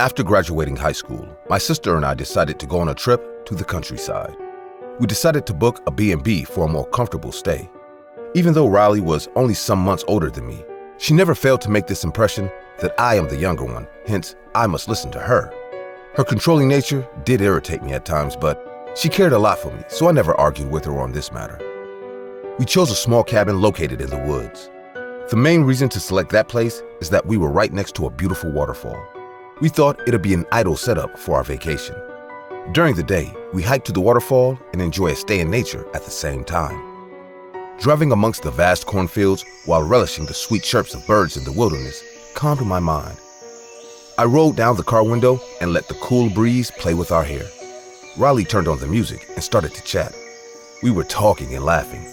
After graduating high school, my sister and I decided to go on a trip to the countryside. We decided to book a B&B for a more comfortable stay. Even though Riley was only some months older than me, she never failed to make this impression that I am the younger one, hence I must listen to her. Her controlling nature did irritate me at times, but she cared a lot for me, so I never argued with her on this matter. We chose a small cabin located in the woods. The main reason to select that place is that we were right next to a beautiful waterfall. We thought it'd be an ideal setup for our vacation. During the day, we hiked to the waterfall and enjoy a stay in nature at the same time. Driving amongst the vast cornfields while relishing the sweet chirps of birds in the wilderness calmed my mind. I rolled down the car window and let the cool breeze play with our hair. Riley turned on the music and started to chat. We were talking and laughing.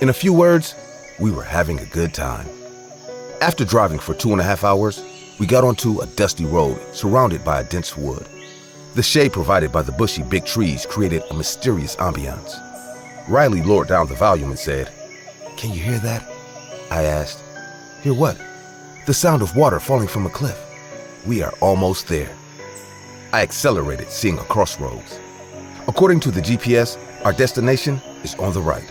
In a few words, we were having a good time. After driving for 2.5 hours, we got onto a dusty road surrounded by a dense wood. The shade provided by the bushy big trees created a mysterious ambiance. Riley lowered down the volume and said, "Can you hear that?" I asked. "Hear what?" "The sound of water falling from a cliff. We are almost there." I accelerated, seeing a crossroads. According to the GPS, our destination is on the right.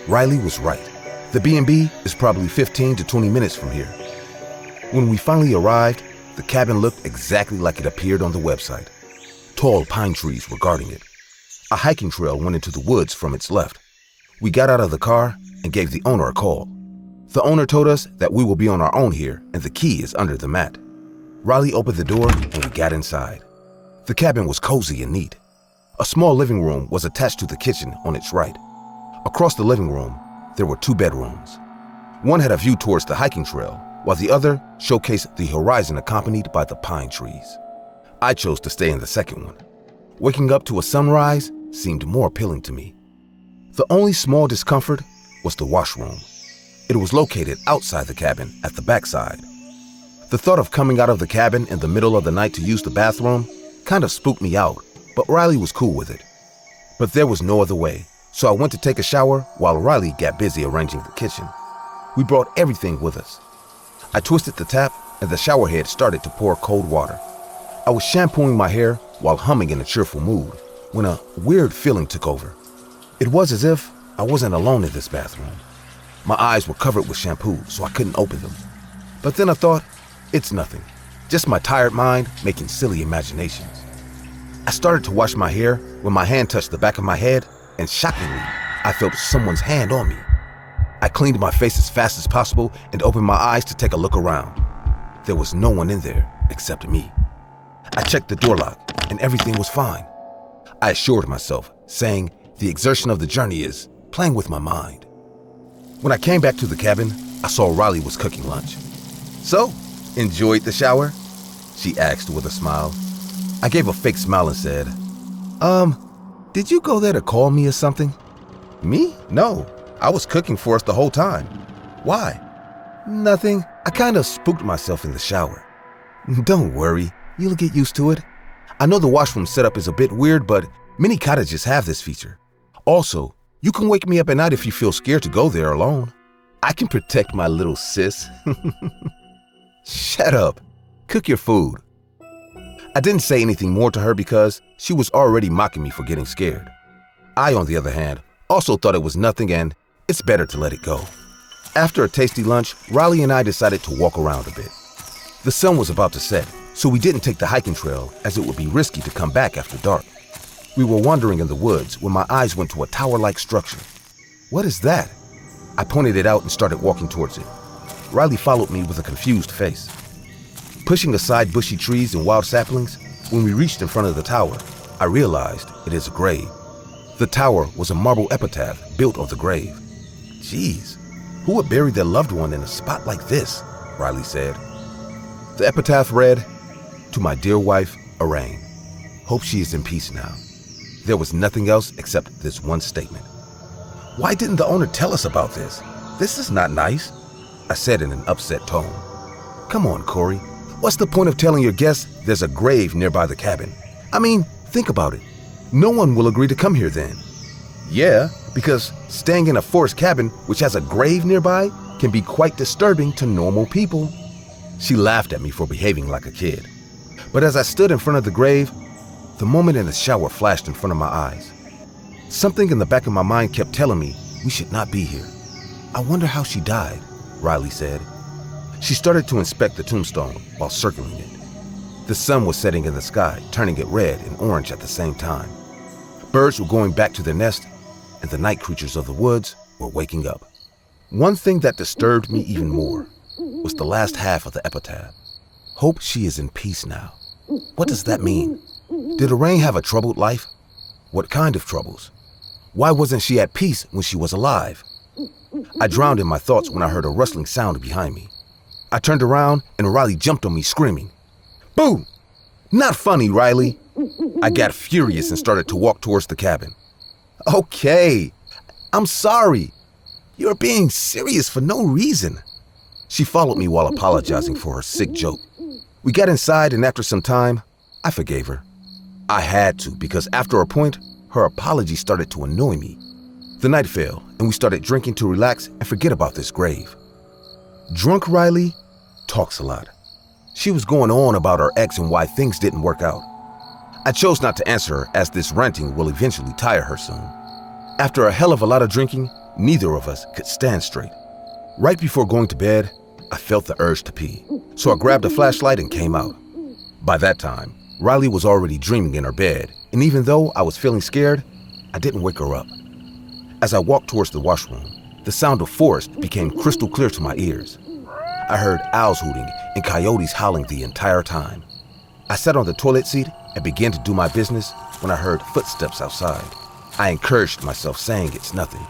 Riley was right. The B&B is probably 15 to 20 minutes from here. When we finally arrived, the cabin looked exactly like it appeared on the website. Tall pine trees were guarding it. A hiking trail went into the woods from its left. We got out of the car and gave the owner a call. The owner told us that we will be on our own here and the key is under the mat. Riley opened the door and we got inside. The cabin was cozy and neat. A small living room was attached to the kitchen on its right. Across the living room, there were 2 bedrooms. One had a view towards the hiking trail, while the other showcased the horizon accompanied by the pine trees. I chose to stay in the second one. Waking up to a sunrise seemed more appealing to me. The only small discomfort was the washroom. It was located outside the cabin at the backside. The thought of coming out of the cabin in the middle of the night to use the bathroom kind of spooked me out, but Riley was cool with it. But there was no other way, so I went to take a shower while Riley got busy arranging the kitchen. We brought everything with us. I twisted the tap and the shower head started to pour cold water. I was shampooing my hair while humming in a cheerful mood when a weird feeling took over. It was as if I wasn't alone in this bathroom. My eyes were covered with shampoo, so I couldn't open them. But then I thought, it's nothing, just my tired mind making silly imaginations. I started to wash my hair when my hand touched the back of my head, and shockingly, I felt someone's hand on me. I cleaned my face as fast as possible and opened my eyes to take a look around. There was no one in there except me. I checked the door lock, and everything was fine. I assured myself, saying the exertion of the journey is playing with my mind. When I came back to the cabin, I saw Riley was cooking lunch. "So, enjoyed the shower?" she asked with a smile. I gave a fake smile and said, Did you go there to call me or something?" "Me? No, I was cooking for us the whole time." "Why?" "Nothing. I kind of spooked myself in the shower." "Don't worry, you'll get used to it. I know the washroom setup is a bit weird, but many cottages have this feature. Also, you can wake me up at night if you feel scared to go there alone. I can protect my little sis." "Shut up. Cook your food." I didn't say anything more to her because she was already mocking me for getting scared. I, on the other hand, also thought it was nothing and it's better to let it go. After a tasty lunch, Riley and I decided to walk around a bit. The sun was about to set, so we didn't take the hiking trail as it would be risky to come back after dark. We were wandering in the woods when my eyes went to a tower-like structure. "What is that?" I pointed it out and started walking towards it. Riley followed me with a confused face. Pushing aside bushy trees and wild saplings, when we reached in front of the tower, I realized it is a grave. The tower was a marble epitaph built on the grave. "Geez, who would bury their loved one in a spot like this?" Riley said. The epitaph read, "To my dear wife, Arain. Hope she is in peace now." There was nothing else except this one statement. "Why didn't the owner tell us about this? This is not nice," I said in an upset tone. "Come on, Corey. What's the point of telling your guests there's a grave nearby the cabin? I mean, think about it. No one will agree to come here then." "Yeah, because staying in a forest cabin which has a grave nearby can be quite disturbing to normal people." She laughed at me for behaving like a kid. But as I stood in front of the grave, the moment in the shower flashed in front of my eyes. Something in the back of my mind kept telling me we should not be here. I wonder how she died, Riley said. She started to inspect the tombstone while circling it. The sun was setting in the sky, turning it red and orange at the same time. Birds were going back to their nest, and the night creatures of the woods were waking up. One thing that disturbed me even more was the last half of the epitaph. Hope she is in peace now. What does that mean? Did Lorraine have a troubled life? What kind of troubles? Why wasn't she at peace when she was alive? I drowned in my thoughts when I heard a rustling sound behind me. I turned around and Riley jumped on me screaming, "Boo! Not funny, Riley." I got furious and started to walk towards the cabin. "Okay, I'm sorry. You're being serious for no reason." She followed me while apologizing for her sick joke. We got inside, and after some time, I forgave her. I had to, because after a point, her apology started to annoy me. The night fell, and we started drinking to relax and forget about this grave. Drunk Riley talks a lot. She was going on about her ex and why things didn't work out. I chose not to answer her, as this ranting will eventually tire her soon. After a hell of a lot of drinking, neither of us could stand straight. Right before going to bed, I felt the urge to pee, so I grabbed a flashlight and came out. By that time, Riley was already dreaming in her bed, and even though I was feeling scared, I didn't wake her up. As I walked towards the washroom, the sound of forest became crystal clear to my ears. I heard owls hooting and coyotes howling the entire time. I sat on the toilet seat and began to do my business when I heard footsteps outside. I encouraged myself, saying it's nothing.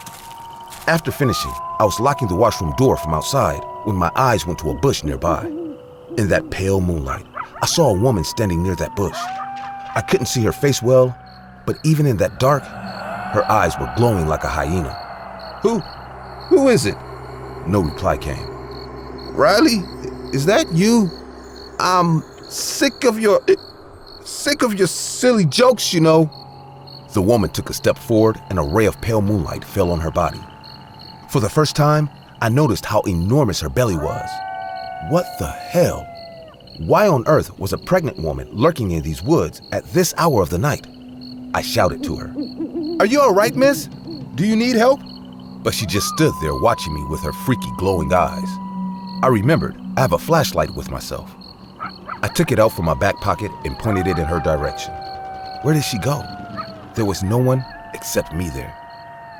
After finishing, I was locking the washroom door from outside when my eyes went to a bush nearby. In that pale moonlight, I saw a woman standing near that bush. I couldn't see her face well, but even in that dark, her eyes were glowing like a hyena. Who is it?" No reply came. "Riley, is that you? I'm sick of your silly jokes, you know." The woman took a step forward and a ray of pale moonlight fell on her body. For the first time, I noticed how enormous her belly was. What the hell? Why on earth was a pregnant woman lurking in these woods at this hour of the night? I shouted to her, "Are you all right, miss? Do you need help?" But she just stood there watching me with her freaky glowing eyes. I remembered I have a flashlight with myself. I took it out from my back pocket and pointed it in her direction. Where did she go? There was no one except me there.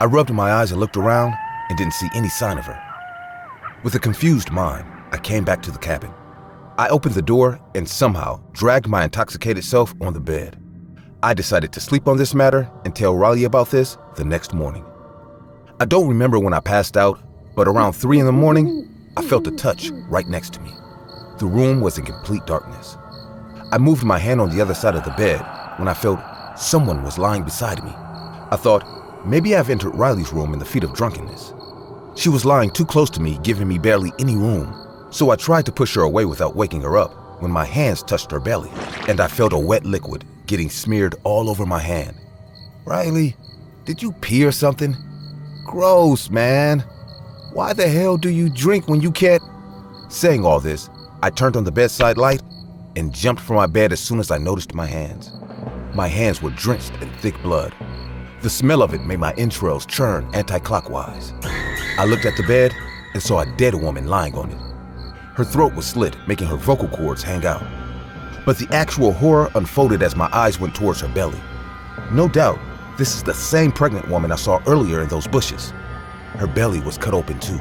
I rubbed my eyes and looked around and didn't see any sign of her. With a confused mind, I came back to the cabin. I opened the door and somehow dragged my intoxicated self on the bed. I decided to sleep on this matter and tell Riley about this the next morning. I don't remember when I passed out, but around 3 in the morning, I felt a touch right next to me. The room was in complete darkness. I moved my hand on the other side of the bed when I felt someone was lying beside me. I thought, maybe I've entered Riley's room in the fit of drunkenness. She was lying too close to me, giving me barely any room, so I tried to push her away without waking her up when my hands touched her belly, and I felt a wet liquid getting smeared all over my hand. "Riley, did you pee or something? Gross, man. Why the hell do you drink when you can't?" Saying all this, I turned on the bedside light and jumped from my bed as soon as I noticed my hands. My hands were drenched in thick blood. The smell of it made my entrails churn anti-clockwise. I looked at the bed and saw a dead woman lying on it. Her throat was slit, making her vocal cords hang out. But the actual horror unfolded as my eyes went towards her belly. No doubt, this is the same pregnant woman I saw earlier in those bushes. Her belly was cut open too.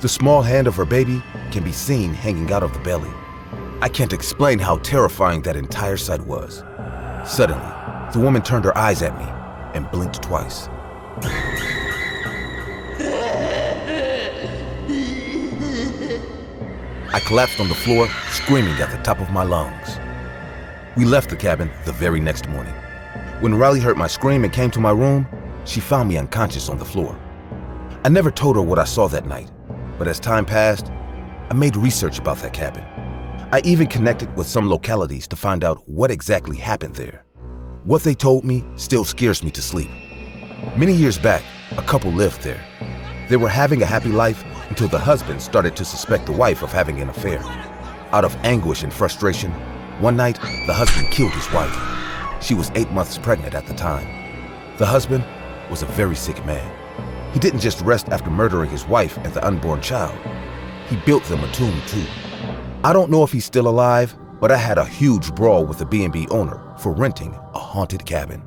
The small hand of her baby can be seen hanging out of the belly. I can't explain how terrifying that entire sight was. Suddenly, the woman turned her eyes at me and blinked twice. I collapsed on the floor, screaming at the top of my lungs. We left the cabin the very next morning. When Riley heard my scream and came to my room, she found me unconscious on the floor. I never told her what I saw that night, but as time passed, I made research about that cabin. I even connected with some localities to find out what exactly happened there. What they told me still scares me to sleep. Many years back, a couple lived there. They were having a happy life until the husband started to suspect the wife of having an affair. Out of anguish and frustration, One night, the husband killed his wife. She was 8 months pregnant at the time. The husband was a very sick man. He didn't just rest after murdering his wife and the unborn child. He built them a tomb too. I don't know if he's still alive, but I had a huge brawl with the B&B owner for renting a haunted cabin.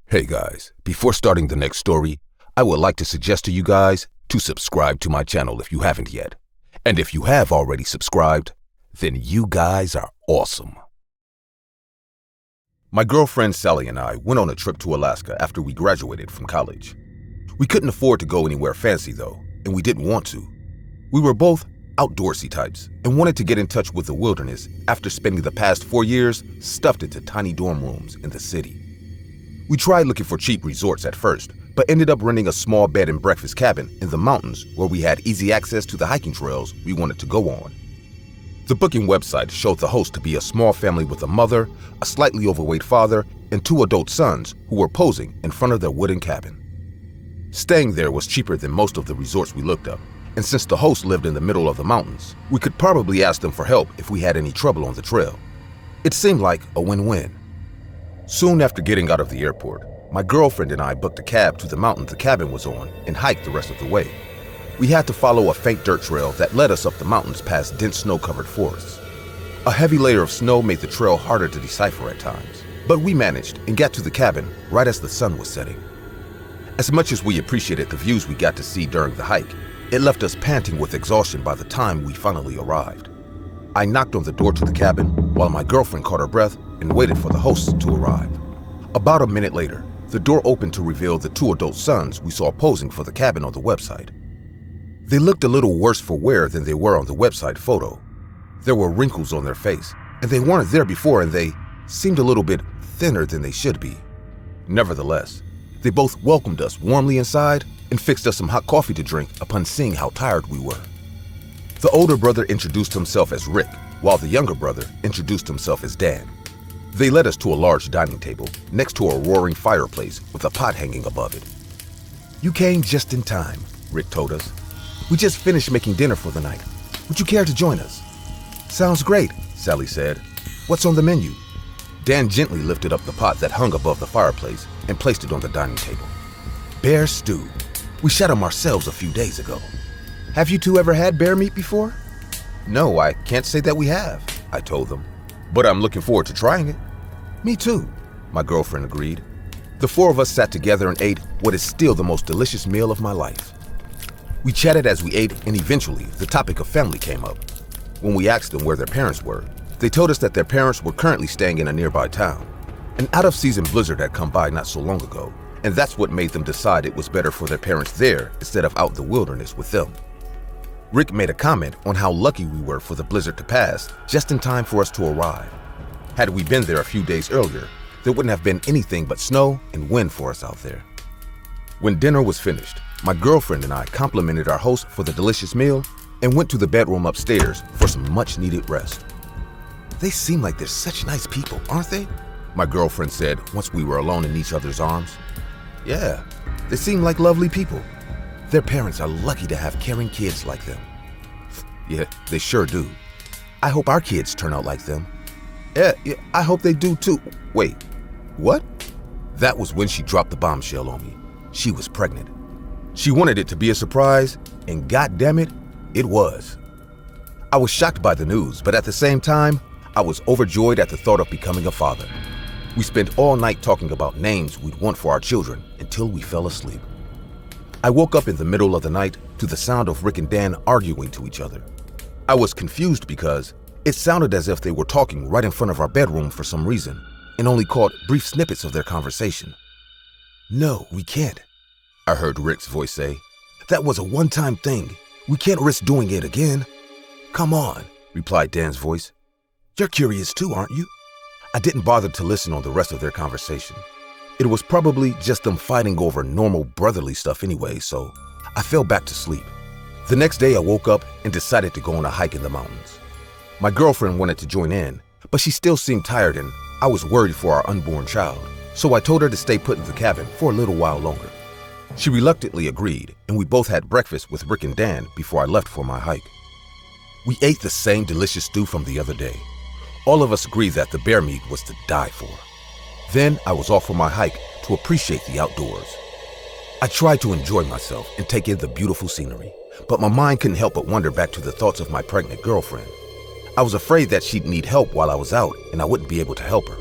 Hey guys, before starting the next story, I would like to suggest to you guys to subscribe to my channel if you haven't yet. And if you have already subscribed, then you guys are awesome. My girlfriend Sally and I went on a trip to Alaska after we graduated from college. We couldn't afford to go anywhere fancy though, and we didn't want to. We were both outdoorsy types and wanted to get in touch with the wilderness after spending the past 4 years stuffed into tiny dorm rooms in the city. We tried looking for cheap resorts at first, but ended up renting a small bed and breakfast cabin in the mountains where we had easy access to the hiking trails we wanted to go on. The booking website showed the host to be a small family with a mother, a slightly overweight father, and 2 adult sons who were posing in front of their wooden cabin. Staying there was cheaper than most of the resorts we looked up, and since the host lived in the middle of the mountains, we could probably ask them for help if we had any trouble on the trail. It seemed like a win-win. Soon after getting out of the airport, my girlfriend and I booked a cab to the mountain the cabin was on and hiked the rest of the way. We had to follow a faint dirt trail that led us up the mountains past dense snow-covered forests. A heavy layer of snow made the trail harder to decipher at times, but we managed and got to the cabin right as the sun was setting. As much as we appreciated the views we got to see during the hike, it left us panting with exhaustion by the time we finally arrived. I knocked on the door to the cabin while my girlfriend caught her breath and waited for the hosts to arrive. About a minute later, the door opened to reveal the 2 adult sons we saw posing for the cabin on the website. They looked a little worse for wear than they were on the website photo. There were wrinkles on their face, and they weren't there before, and they seemed a little bit thinner than they should be. Nevertheless, they both welcomed us warmly inside and fixed us some hot coffee to drink upon seeing how tired we were. The older brother introduced himself as Rick, while the younger brother introduced himself as Dan. They led us to a large dining table next to a roaring fireplace with a pot hanging above it. "You came just in time," Rick told us. "We just finished making dinner for the night. Would you care to join us?" "Sounds great," Sally said. "What's on the menu?" Dan gently lifted up the pot that hung above the fireplace and placed it on the dining table. "Bear stew. We shot him ourselves a few days ago. Have you 2 ever had bear meat before?" "No, I can't say that we have," I told them. "But I'm looking forward to trying it." "Me too," my girlfriend agreed. The 4 of us sat together and ate what is still the most delicious meal of my life. We chatted as we ate, and eventually the topic of family came up. When we asked them where their parents were, they told us that their parents were currently staying in a nearby town. An out-of-season blizzard had come by not so long ago, and that's what made them decide it was better for their parents there instead of out in the wilderness with them. Rick made a comment on how lucky we were for the blizzard to pass just in time for us to arrive. Had we been there a few days earlier, there wouldn't have been anything but snow and wind for us out there. When dinner was finished, my girlfriend and I complimented our host for the delicious meal and went to the bedroom upstairs for some much-needed rest. "They seem like they're such nice people, aren't they?" my girlfriend said once we were alone in each other's arms. "Yeah, they seem like lovely people. Their parents are lucky to have caring kids like them." "Yeah, they sure do. I hope our kids turn out like them." Yeah, I hope they do too." "Wait, what?" That was when she dropped the bombshell on me. She was pregnant. She wanted it to be a surprise, and goddammit, it was. I was shocked by the news, but at the same time, I was overjoyed at the thought of becoming a father. We spent all night talking about names we'd want for our children until we fell asleep. I woke up in the middle of the night to the sound of Rick and Dan arguing to each other. I was confused because it sounded as if they were talking right in front of our bedroom for some reason, and only caught brief snippets of their conversation. "No, we can't," I heard Rick's voice say. "That was a one-time thing. We can't risk doing it again." "Come on," replied Dan's voice. "You're curious too, aren't you?" I didn't bother to listen on the rest of their conversation. It was probably just them fighting over normal brotherly stuff anyway, so I fell back to sleep. The next day I woke up and decided to go on a hike in the mountains. My girlfriend wanted to join in, but she still seemed tired and I was worried for our unborn child, so I told her to stay put in the cabin for a little while longer. She reluctantly agreed, and we both had breakfast with Rick and Dan before I left for my hike. We ate the same delicious stew from the other day. All of us agreed that the bear meat was to die for. Then I was off for my hike to appreciate the outdoors. I tried to enjoy myself and take in the beautiful scenery, but my mind couldn't help but wander back to the thoughts of my pregnant girlfriend. I was afraid that she'd need help while I was out and I wouldn't be able to help her.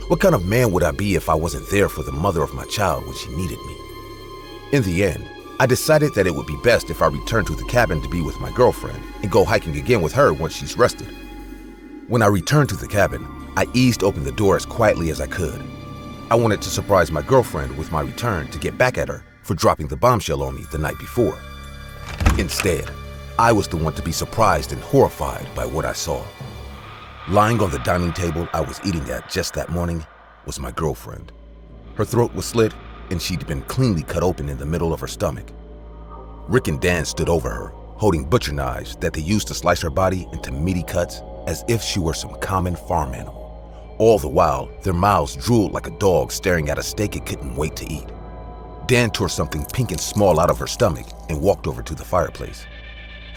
What kind of man would I be if I wasn't there for the mother of my child when she needed me? In the end, I decided that it would be best if I returned to the cabin to be with my girlfriend and go hiking again with her once she's rested. When I returned to the cabin, I eased open the door as quietly as I could. I wanted to surprise my girlfriend with my return to get back at her for dropping the bombshell on me the night before. Instead, I was the one to be surprised and horrified by what I saw. Lying on the dining table I was eating at just that morning was my girlfriend. Her throat was slit and she'd been cleanly cut open in the middle of her stomach. Rick and Dan stood over her, holding butcher knives that they used to slice her body into meaty cuts as if she were some common farm animal. All the while, their mouths drooled like a dog staring at a steak it couldn't wait to eat. Dan tore something pink and small out of her stomach and walked over to the fireplace.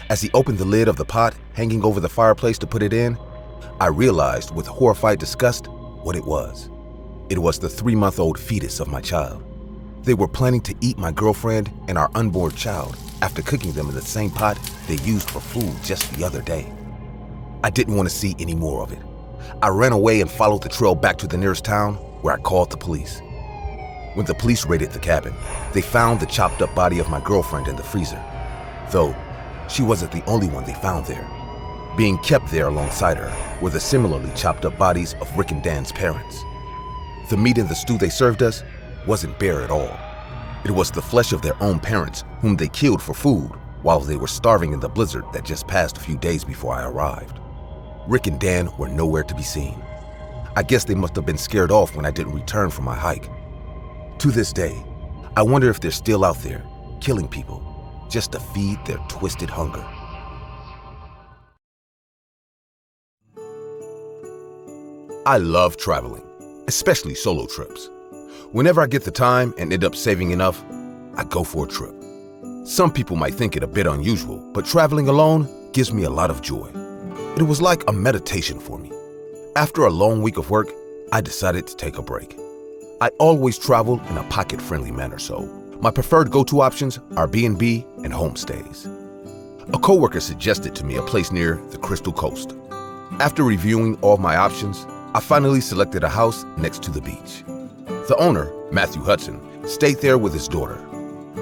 As he opened the lid of the pot hanging over the fireplace to put it in, I realized with horrified disgust what it was. It was the 3-month-old fetus of my child. They were planning to eat my girlfriend and our unborn child after cooking them in the same pot they used for food just the other day. I didn't want to see any more of it. I ran away and followed the trail back to the nearest town where I called the police. When the police raided the cabin, they found the chopped up body of my girlfriend in the freezer, though she wasn't the only one they found there. Being kept there alongside her were the similarly chopped up bodies of Rick and Dan's parents. The meat in the stew they served us wasn't bare at all. It was the flesh of their own parents whom they killed for food while they were starving in the blizzard that just passed a few days before I arrived. Rick and Dan were nowhere to be seen. I guess they must have been scared off when I didn't return from my hike. To this day, I wonder if they're still out there, killing people, just to feed their twisted hunger. I love traveling, especially solo trips. Whenever I get the time and end up saving enough, I go for a trip. Some people might think it a bit unusual, but traveling alone gives me a lot of joy. It was like a meditation for me. After a long week of work, I decided to take a break. I always travel in a pocket-friendly manner, so my preferred go-to options are B&B and homestays. A coworker suggested to me a place near the Crystal Coast. After reviewing all my options, I finally selected a house next to the beach. The owner, Matthew Hudson, stayed there with his daughter.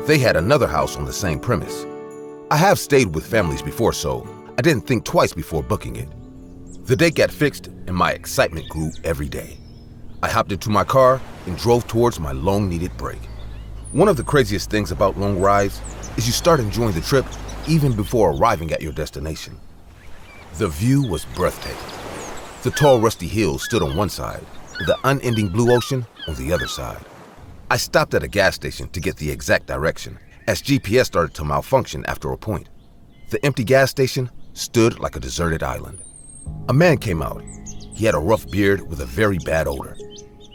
They had another house on the same premise. I have stayed with families before, so I didn't think twice before booking it. The date got fixed and my excitement grew every day. I hopped into my car and drove towards my long-needed break. One of the craziest things about long rides is you start enjoying the trip even before arriving at your destination. The view was breathtaking. The tall, rusty hills stood on one side, with the unending blue ocean on the other side. I stopped at a gas station to get the exact direction, as GPS started to malfunction after a point. The empty gas station stood like a deserted island. A man came out. He had a rough beard with a very bad odor.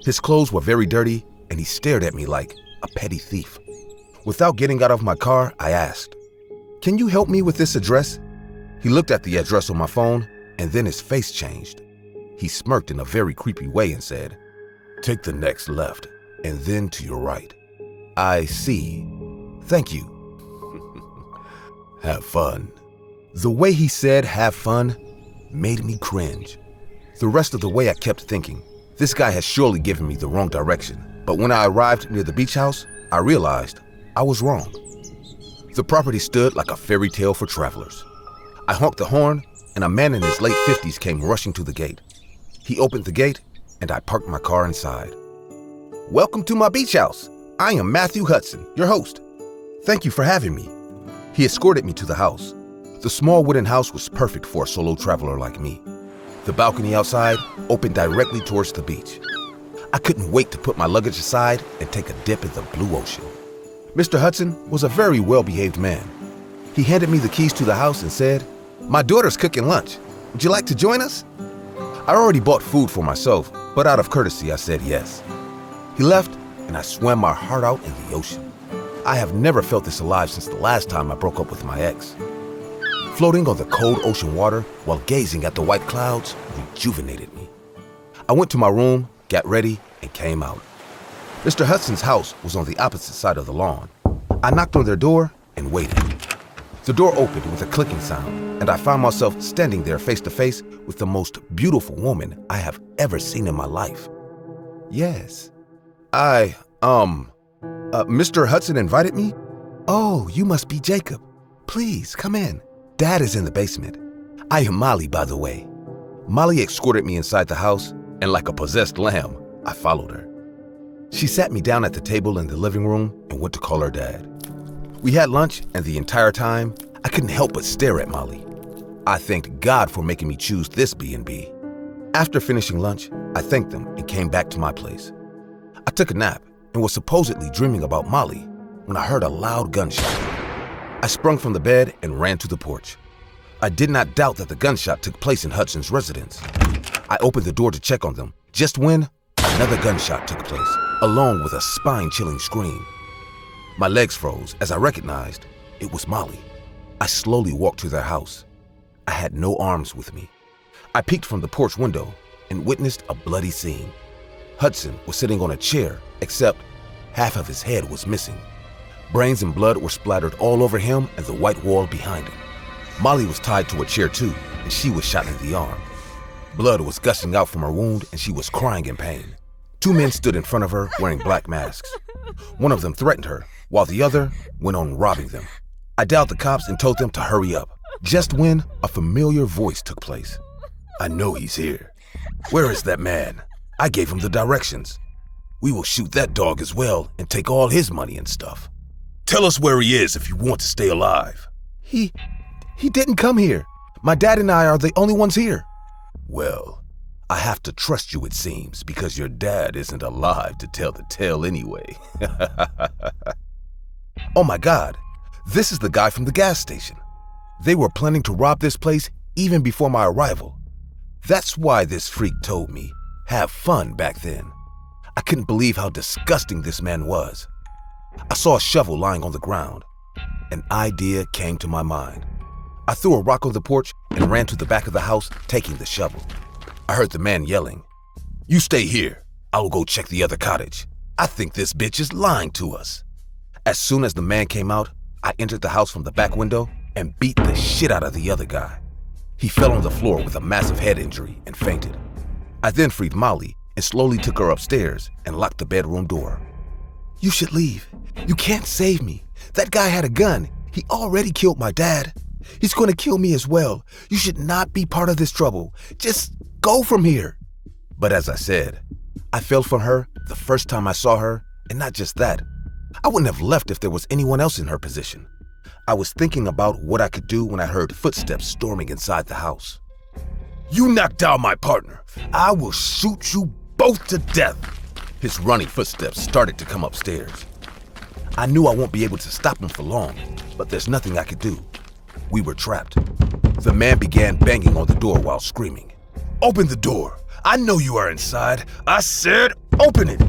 His clothes were very dirty, and he stared at me like a petty thief. Without getting out of my car, I asked, "Can you help me with this address?" He looked at the address on my phone, and then his face changed. He smirked in a very creepy way and said, "Take the next left, and then to your right." "I see. Thank you." "Have fun." The way he said "have fun" made me cringe. The rest of the way I kept thinking, this guy has surely given me the wrong direction. But when I arrived near the beach house, I realized I was wrong. The property stood like a fairy tale for travelers. I honked the horn, and a man in his late 50s came rushing to the gate. He opened the gate, and I parked my car inside. "Welcome to my beach house. I am Matthew Hudson, your host. Thank you for having me." He escorted me to the house. The small wooden house was perfect for a solo traveler like me. The balcony outside opened directly towards the beach. I couldn't wait to put my luggage aside and take a dip in the blue ocean. Mr. Hudson was a very well-behaved man. He handed me the keys to the house and said, "My daughter's cooking lunch. Would you like to join us?" I already bought food for myself, but out of courtesy, I said yes. He left, and I swam my heart out in the ocean. I have never felt this alive since the last time I broke up with my ex. Floating on the cold ocean water while gazing at the white clouds rejuvenated me. I went to my room, got ready, and came out. Mr. Hudson's house was on the opposite side of the lawn. I knocked on their door and waited. The door opened with a clicking sound, and I found myself standing there face to face with the most beautiful woman I have ever seen in my life. Yes. Mr. Hudson invited me? Oh, you must be Jacob. Please, come in. Dad is in the basement. I am Molly, by the way. Molly escorted me inside the house, and like a possessed lamb, I followed her. She sat me down at the table in the living room and went to call her dad. We had lunch, and the entire time, I couldn't help but stare at Molly. I thanked God for making me choose this B&B. After finishing lunch, I thanked them and came back to my place. I took a nap and was supposedly dreaming about Molly when I heard a loud gunshot. I sprung from the bed and ran to the porch. I did not doubt that the gunshot took place in Hudson's residence. I opened the door to check on them, just when another gunshot took place, along with a spine-chilling scream. My legs froze as I recognized it was Molly. I slowly walked to their house. I had no arms with me. I peeked from the porch window and witnessed a bloody scene. Hudson was sitting on a chair, except half of his head was missing. Brains and blood were splattered all over him and the white wall behind him. Molly was tied to a chair too, and she was shot in the arm. Blood was gushing out from her wound, and she was crying in pain. Two men stood in front of her wearing black masks. One of them threatened her, while the other went on robbing them. I dialed the cops and told them to hurry up, just when a familiar voice took place. I know he's here. Where is that man? I gave him the directions. We will shoot that dog as well and take all his money and stuff. Tell us where he is if you want to stay alive. He didn't come here. My dad and I are the only ones here. Well, I have to trust you, it seems, because your dad isn't alive to tell the tale anyway. Oh my God, this is the guy from the gas station. They were planning to rob this place even before my arrival. That's why this freak told me, have fun back then. I couldn't believe how disgusting this man was. I saw a shovel lying on the ground. An idea came to my mind. I threw a rock on the porch and ran to the back of the house, taking the shovel. I heard the man yelling, "You stay here. I will go check the other cottage. I think this bitch is lying to us." As soon as the man came out, I entered the house from the back window and beat the shit out of the other guy. He fell on the floor with a massive head injury and fainted. I then freed Molly and slowly took her upstairs and locked the bedroom door. You should leave. You can't save me. That guy had a gun. He already killed my dad. He's going to kill me as well. You should not be part of this trouble. Just go from here. But as I said, I fell for her the first time I saw her, and not just that. I wouldn't have left if there was anyone else in her position. I was thinking about what I could do when I heard footsteps storming inside the house. You knocked down my partner. I will shoot you both to death. His running footsteps started to come upstairs. I knew I won't be able to stop him for long, but there's nothing I could do. We were trapped. The man began banging on the door while screaming. Open the door. I know you are inside. I said, open it.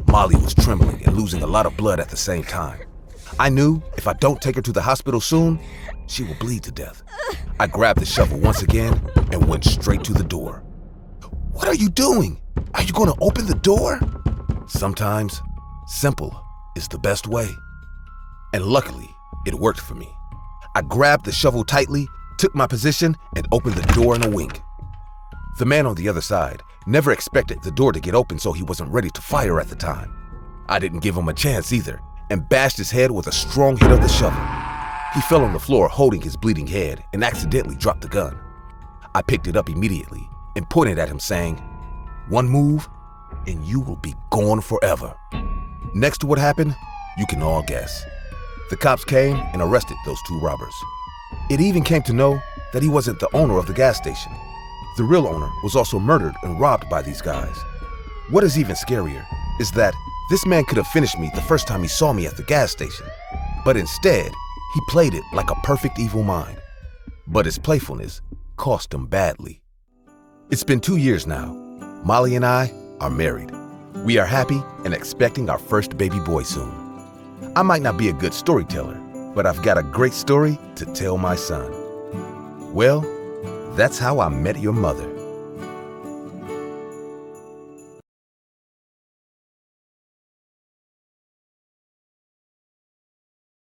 Molly was trembling and losing a lot of blood at the same time. I knew if I don't take her to the hospital soon, she will bleed to death. I grabbed the shovel once again and went straight to the door. What are you doing? Are you going to open the door? Sometimes, simple is the best way. And luckily, it worked for me. I grabbed the shovel tightly, took my position, and opened the door in a wink. The man on the other side never expected the door to get open, so he wasn't ready to fire at the time. I didn't give him a chance either, and bashed his head with a strong hit of the shovel. He fell on the floor holding his bleeding head and accidentally dropped the gun. I picked it up immediately and pointed at him saying, "One move, and you will be gone forever." Next to what happened, you can all guess. The cops came and arrested those two robbers. It even came to know that he wasn't the owner of the gas station. The real owner was also murdered and robbed by these guys. What is even scarier is that this man could have finished me the first time he saw me at the gas station, but instead, he played it like a perfect evil mind. But his playfulness cost him badly. It's been 2 years now. Molly and I are married. We are happy and expecting our first baby boy soon. I might not be a good storyteller, but I've got a great story to tell my son. Well, that's how I met your mother.